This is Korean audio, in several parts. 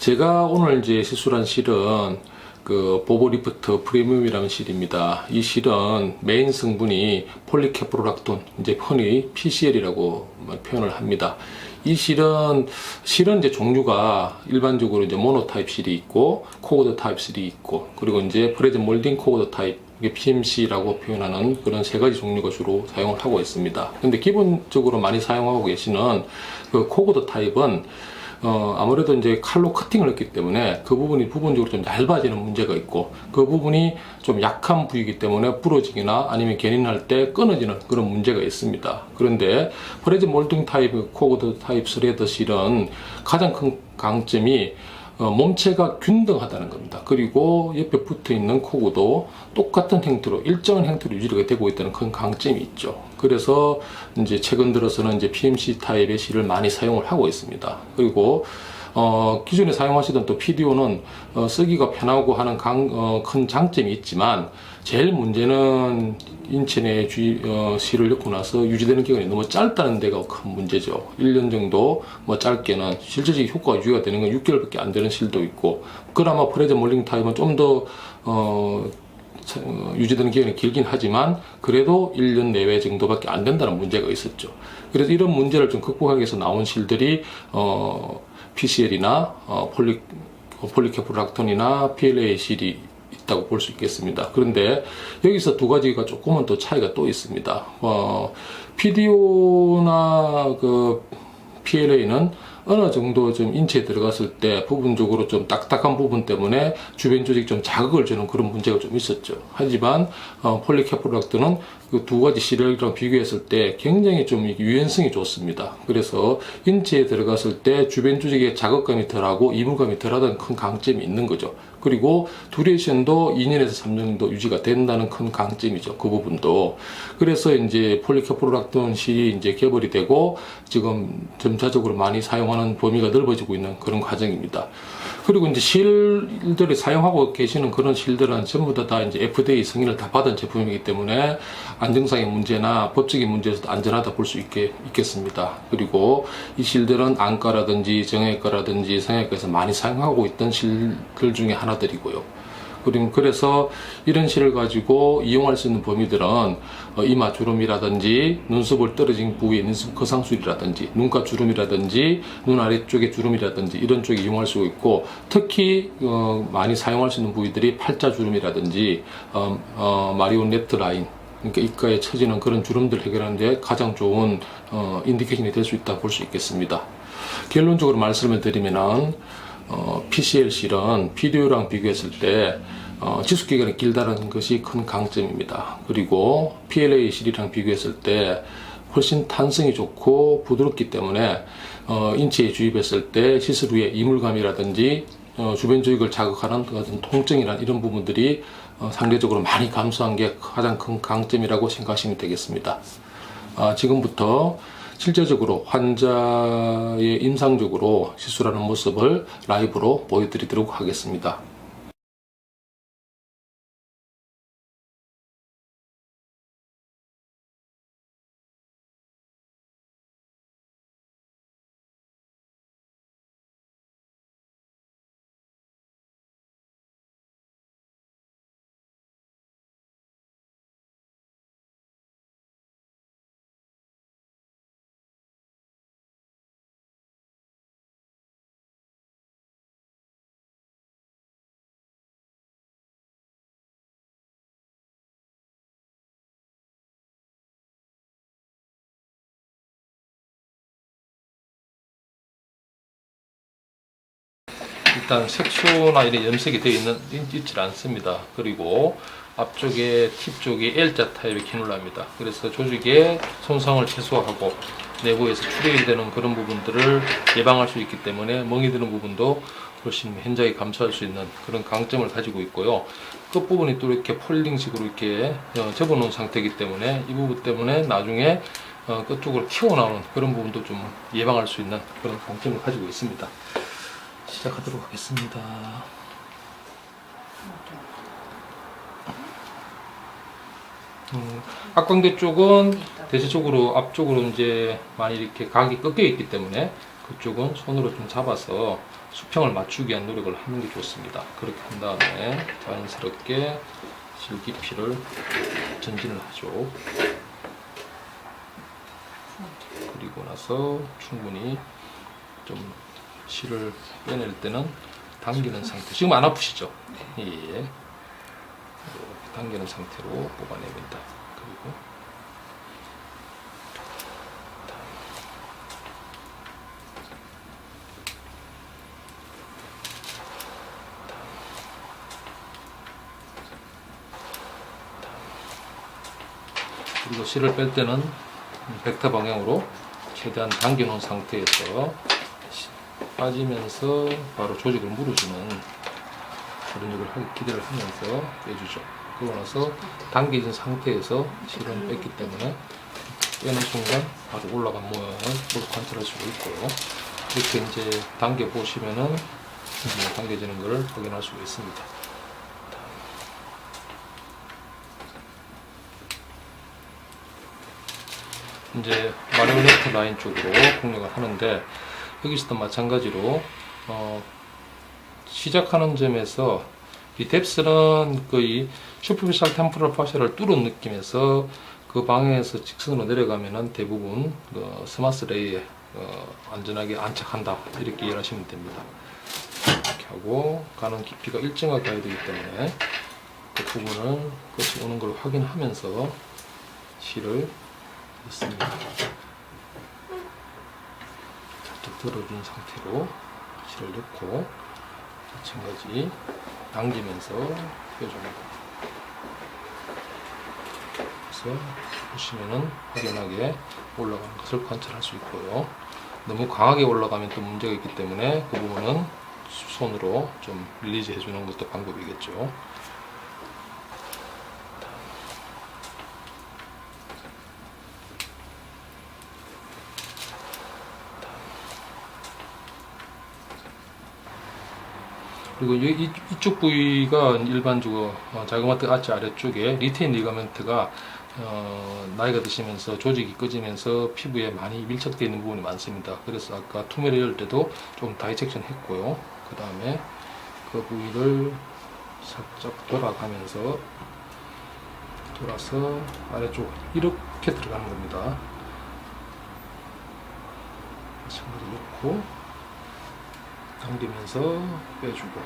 제가 오늘 이제 시술한 실은 그 보보리프트 프리미엄이라는 실입니다. 이 실은 메인 성분이 폴리케프로락톤, 이제 흔히 PCL이라고 표현을 합니다. 이 실은 이제 종류가 일반적으로 이제 모노타입 실이 있고 코고드 타입 실이 있고, 그리고 이제 프레젠 몰딩 코고드 타입, 이게 PMC라고 표현하는 그런 세 가지 종류가 주로 사용을 하고 있습니다. 근데 기본적으로 많이 사용하고 계시는 그 코고드 타입은 아무래도 이제 칼로 커팅을 했기 때문에 그 부분이 부분적으로 좀 얇아지는 문제가 있고, 그 부분이 좀 약한 부위이기 때문에 부러지거나 아니면 견인할 때 끊어지는 그런 문제가 있습니다. 그런데 프레젠 몰딩 타입, 코고드 타입 스레더 실은 가장 큰 강점이 몸체가 균등하다는 겁니다. 그리고 옆에 붙어 있는 코고도 똑같은 형태로, 일정한 형태로 유지가 되고 있다는 큰 강점이 있죠. 그래서 이제 최근 들어서는 이제 PMC 타입의 실을 많이 사용을 하고 있습니다. 그리고 기존에 사용하시던 또 PDO는 쓰기가 편하고 하는 큰 장점이 있지만, 제일 문제는 인체 내에 실을 넣고 나서 유지되는 기간이 너무 짧다는 데가 큰 문제죠. 1년 정도, 뭐 짧게는 실질적인 효과가 유지가 되는 건 6개월밖에 안 되는 실도 있고, 그나마 프레젠 몰딩 타입은 좀 더 유지되는 기간이 길긴 하지만 그래도 1년 내외 정도밖에 안 된다는 문제가 있었죠. 그래서 이런 문제를 좀 극복하기 위해서 나온 실들이 PCL이나 폴리케프락톤이나 PLA 실이 있다고 볼 수 있겠습니다. 그런데 여기서 두 가지가 조금은 또 차이가 또 있습니다. PDO나 그 PLA는 어느 정도 좀 인체에 들어갔을 때 부분적으로 좀 딱딱한 부분 때문에 주변 조직 좀 자극을 주는 그런 문제가 좀 있었죠. 하지만 폴리케프락톤은 그 두 가지 실이랑 비교했을 때 굉장히 좀 유연성이 좋습니다. 그래서 인체에 들어갔을 때 주변 조직에 자극감이 덜하고 이물감이 덜하다는 큰 강점이 있는 거죠. 그리고 두레이션도 2년에서 3년 정도 유지가 된다는 큰 강점이죠. 그 부분도. 그래서 이제 폴리케프락톤 실이 이제 개발이 되고 지금 점차적으로 많이 사용하는 범위가 넓어지고 있는 그런 과정입니다. 그리고 이제 실들이 사용하고 계시는 그런 실들은 전부 다 이제 FDA 승인을 다 받은 제품이기 때문에 안정성의 문제나 법적인 문제에서도 안전하다 볼 수 있겠습니다. 그리고 이 실들은 안과라든지 정형외과라든지 성형외과에서 많이 사용하고 있던 실들 중에 하나들이고요. 그래서 이런 실을 가지고 이용할 수 있는 범위들은 이마 주름이라든지 눈썹을 떨어진 부위의 눈썹 거상술이라든지 눈가 주름이라든지 눈 아래쪽의 주름이라든지 이런 쪽에 이용할 수 있고, 특히 많이 사용할 수 있는 부위들이 팔자 주름이라든지 마리오네트 라인, 그러니까 입가에 처지는 그런 주름들 해결하는 데 가장 좋은 인디케이션이 될 수 있다고 볼 수 있겠습니다. 결론적으로 말씀을 드리면은 PCL 실은 PDO랑 비교했을 때 지속기간이 길다는 것이 큰 강점입니다. 그리고 PLA 실이랑 비교했을 때 훨씬 탄성이 좋고 부드럽기 때문에 인체에 주입했을 때 시술 후에 이물감이라든지 주변 조직을 자극하는 어떤 통증이나 이런 부분들이 상대적으로 많이 감소한 게 가장 큰 강점이라고 생각하시면 되겠습니다. 지금부터 실제적으로 환자의 임상적으로 시술하는 모습을 라이브로 보여드리도록 하겠습니다. 일단 색소나 이런 염색이 되어 있지 않습니다. 그리고 앞쪽에 팁 쪽이 L자 타입의 캐뉼라입니다. 그래서 조직의 손상을 최소화하고 내부에서 출혈이 되는 그런 부분들을 예방할 수 있기 때문에 멍이 드는 부분도 훨씬 현저히 감소할 수 있는 그런 강점을 가지고 있고요. 끝부분이 또 이렇게 폴딩식으로 이렇게 접어놓은 상태이기 때문에 이 부분 때문에 나중에 끝쪽으로 튀어나오는 그런 부분도 좀 예방할 수 있는 그런 강점을 가지고 있습니다. 시작하도록 하겠습니다. 악광대 쪽은 대체적으로 앞쪽으로 이제 많이 이렇게 각이 꺾여 있기 때문에 그쪽은 손으로 좀 잡아서 수평을 맞추기 위한 노력을 하는 게 좋습니다. 그렇게 한 다음에 자연스럽게 실 깊이를 전진을 하죠. 그리고 나서 충분히 좀 실을 빼낼 때는 당기는 상태. 지금 안 아프시죠? 예. 이렇게 당기는 상태로 뽑아냅니다. 그리고 실을 뺄 때는 벡터 방향으로 최대한 당겨놓은 상태에서 빠지면서 바로 조직을 무르주는 그런 역을 기대를 하면서 빼주죠. 그러고 나서 당겨진 상태에서 실은 뺐기 때문에 빼는 순간 바로 올라간 모양을 관찰할 수가 있고요. 이렇게 이제 당겨 보시면은 당겨지는 것을 확인할 수가 있습니다. 이제 마리오네트 라인 쪽으로 공략을 하는데 여기서도 마찬가지로 시작하는 점에서 이 뎁스는 거의 슈퍼피셜 템포럴 파샤를 뚫은 느낌에서 그 방향에서 직선으로 내려가면은 대부분 스마스 레이에 안전하게 안착한다 이렇게 이해하시면 됩니다. 이렇게 하고 가는 깊이가 일정하게 가야 되기 때문에 그 부분을 끝이 오는 걸 확인하면서 실을 넣습니다. 살짝 들어준 상태로 실을 넣고 마찬가지 당기면서 빼줍니다. 그래서 보시면은 확연하게 올라가는 것을 관찰할 수 있고요. 너무 강하게 올라가면 또 문제가 있기 때문에 그 부분은 손으로 좀 릴리즈 해주는 것도 방법이겠죠. 그리고 이쪽 부위가 일반적으로 자그마트 아치 아래쪽에 리테인 리가멘트가 나이가 드시면서 조직이 꺼지면서 피부에 많이 밀착되어 있는 부분이 많습니다. 그래서 아까 투매를 열 때도 좀 다이섹션 했고요. 그 다음에 그 부위를 살짝 돌아가면서 돌아서 아래쪽 이렇게 들어가는 겁니다. 마찬가지 놓고 당기면서 빼주고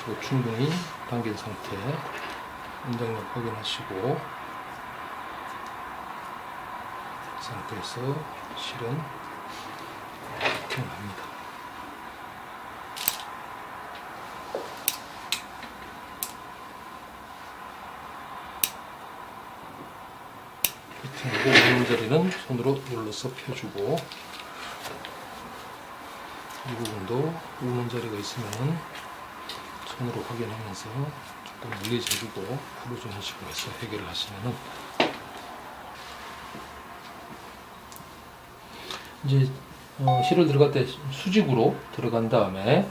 그리고 충분히 당긴 상태 운동력 확인하시고 그 상태에서 실은 이렇게 납니다. 그리고 우는 자리는 손으로 눌러서 펴주고 이 부분도 우는 자리가 있으면 손으로 확인하면서 조금 릴리즈 해주고 풀어주는 식으로 해서 해결을 하시면은 이제 실을 들어갈 때 수직으로 들어간 다음에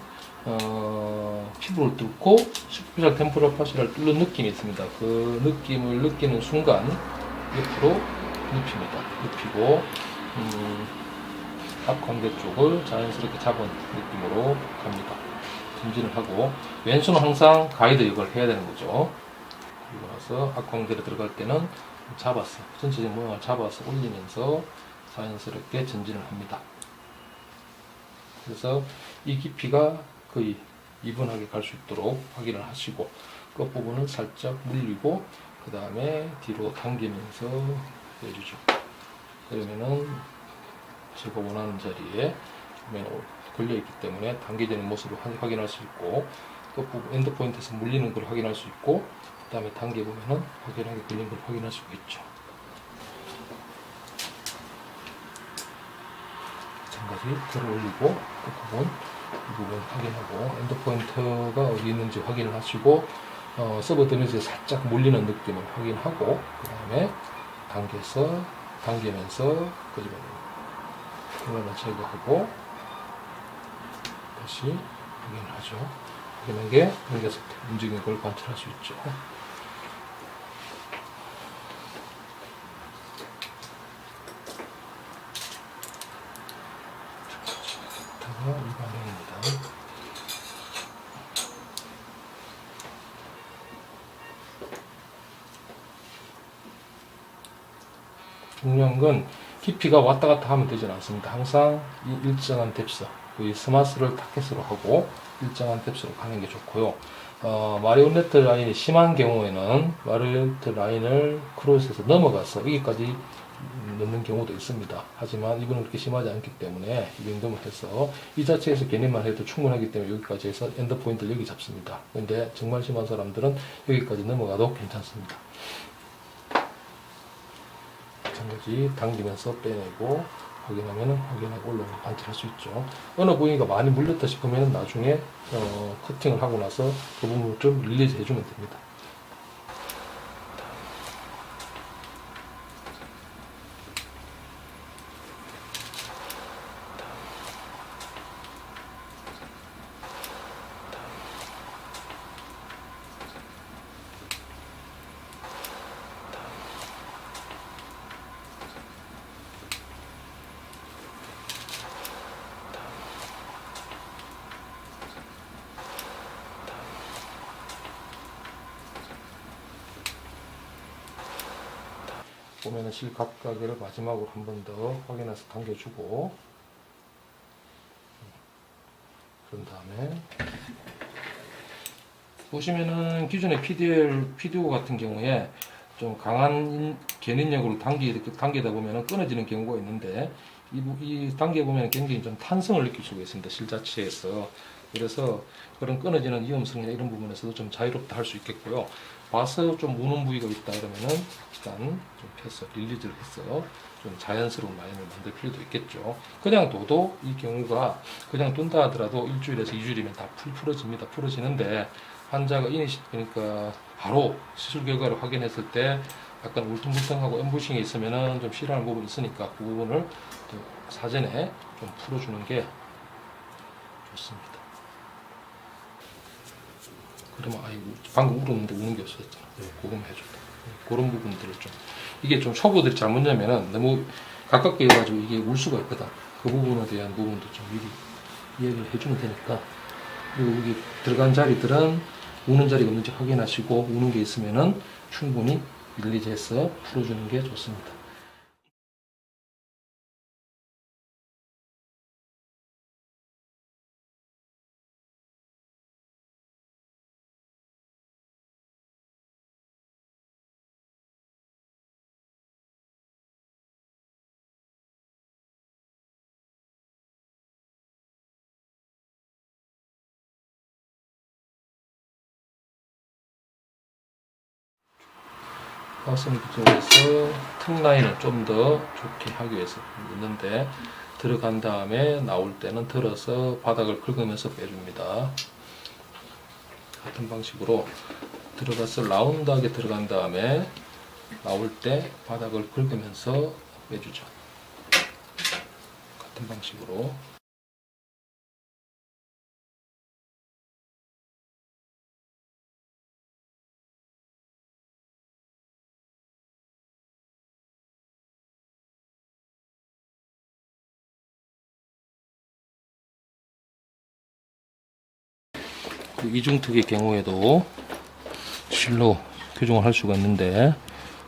피부를 뚫고 슈퍼피셜 템포럴 파시를 뚫는 느낌이 있습니다. 그 느낌을 느끼는 순간 옆으로 눕힙니다. 눕히고 앞광대 쪽을 자연스럽게 잡은 느낌으로 갑니다. 전진을 하고 왼손은 항상 가이드 역을 해야 되는 거죠. 그리고 나서 앞광대로 들어갈 때는 잡아서 전체적인 모양을 잡아서 올리면서 자연스럽게 전진을 합니다. 그래서 이 깊이가 거의 이분하게 갈 수 있도록 확인을 하시고 끝부분을 살짝 물리고 그 다음에 뒤로 당기면서 내주죠. 그러면은 제가 원하는 자리에 걸려있기 때문에 당겨지는 모습을 확인할 수 있고 끝부분 엔드 포인트에서 물리는 걸 확인할 수 있고 그 다음에 당겨보면은 확연하게 걸린 걸 확인할 수가 있죠. 마찬가지 들어 올리고 끝부분 이 부분 확인하고 엔드 포인트가 어디 있는지 확인을 하시고 서브 데미지에 살짝 몰리는 느낌을 확인하고 그 다음에 당기면서 끄집어냅니다. 이거는 제거하고 다시 확인을 하죠. 확인하게 당겼을 때 움직이는 걸 관찰할 수 있죠. 이 방향입니다. 중요한 건 깊이가 왔다 갔다 하면 되지는 않습니다. 항상 이 일정한 뎁스, 이 스마스를 타켓으로 하고 일정한 뎁스로 가는 게 좋고요. 마리오네트 라인이 심한 경우에는 마리오네트 라인을 크로스에서 넘어가서 여기까지 넣는 경우도 있습니다. 하지만 이거는 그렇게 심하지 않기 때문에 이 정도만 해서 이 자체에서 개념만 해도 충분하기 때문에 여기까지 해서 엔드 포인트를 여기 잡습니다. 근데 정말 심한 사람들은 여기까지 넘어가도 괜찮습니다. 마찬가지 당기면서 빼내고 확인하면 확인하고 올라오는 거 관찰할 수 있죠. 어느 부위가 많이 물렸다 싶으면 나중에 커팅을 하고 나서 그 부분을 좀 릴리즈 해주면 됩니다. 보면은 실 각각을 마지막으로 한 번 더 확인해서 당겨주고 그런 다음에 보시면은 기존의 PDO 같은 경우에 좀 강한 견인력으로 당기다 보면은 끊어지는 경우가 있는데 이 당겨 보면 굉장히 좀 탄성을 느낄 수가 있습니다. 실 자체에서. 그래서 그런 끊어지는 위험성이나 이런 부분에서도 좀 자유롭다 할 수 있겠고요. 봐서 좀 우는 부위가 있다 그러면은 일단 좀 펴서 릴리즈를 해서 좀 자연스러운 라인을 만들 필요도 있겠죠. 그냥 둬도 이 경우가 그냥 둔다 하더라도 일주일에서 2주일이면 다 풀어집니다. 풀어지는데 환자가 그러니까 바로 시술 결과를 확인했을 때 약간 울퉁불퉁하고 엠부싱이 있으면은 좀 싫어하는 부분이 있으니까 그 부분을 또 사전에 좀 풀어주는 게 좋습니다. 그러면 방금 울었는데 우는 게 없었잖아. 그거만 해줬다. 그런 부분들을 좀 이게 좀 초보들이 잘못냐면은 너무 가깝게 해가지고 이게 울 수가 있거든. 그 부분에 대한 부분도 좀 미리 이야기를 해주면 되니까 그리고 여기 들어간 자리들은 우는 자리가 없는지 확인하시고 우는 게 있으면은 충분히 릴리즈해서 풀어주는 게 좋습니다. 가슴 쪽에서 턱 라인을 좀 더 좋게 하기 위해서 있는데 들어간 다음에 나올 때는 들어서 바닥을 긁으면서 빼줍니다. 같은 방식으로 들어가서 라운드하게 들어간 다음에 나올 때 바닥을 긁으면서 빼주죠. 같은 방식으로 이중턱의 경우에도 실로 교정을 할 수가 있는데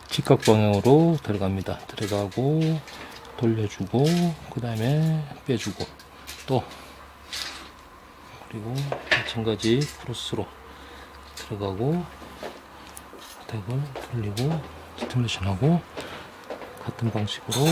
직각 방향으로 들어갑니다. 들어가고 돌려주고 그 다음에 빼주고 또 그리고 마찬가지 크로스로 들어가고 덱을 돌리고 스티뮬레이션하고 같은 방식으로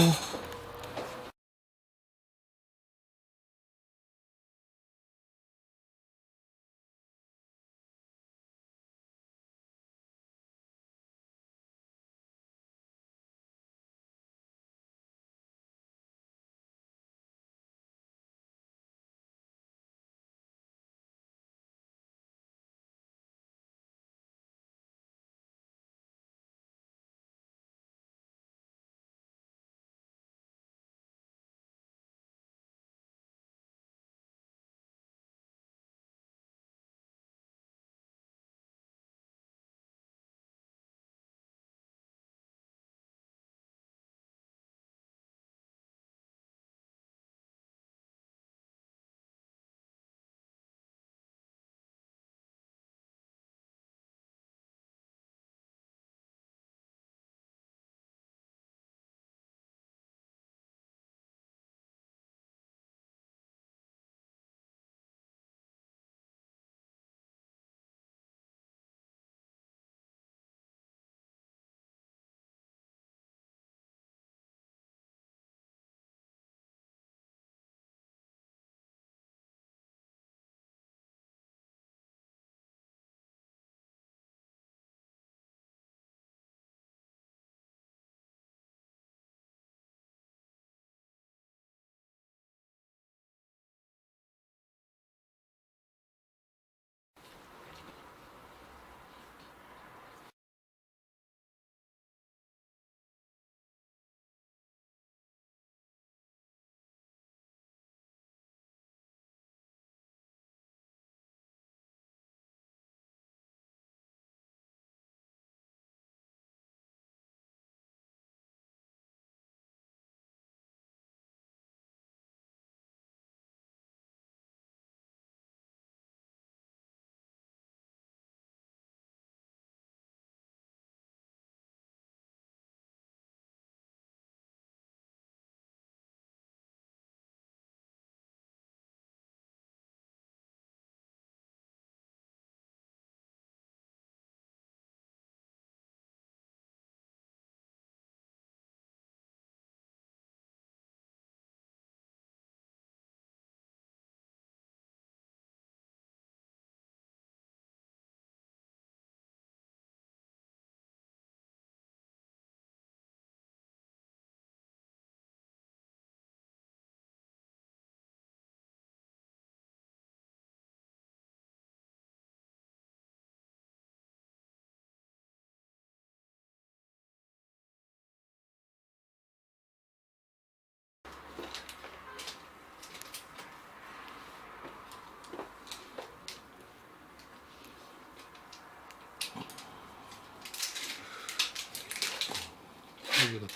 여기가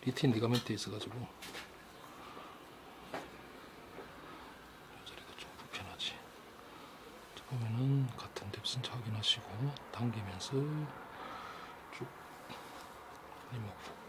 리틴 리가멘트 있어가지고 이 자리가 좀 불편하지. 자, 보면은 같은 뎁스인지 확인하시고 당기면서 쭉 리무브.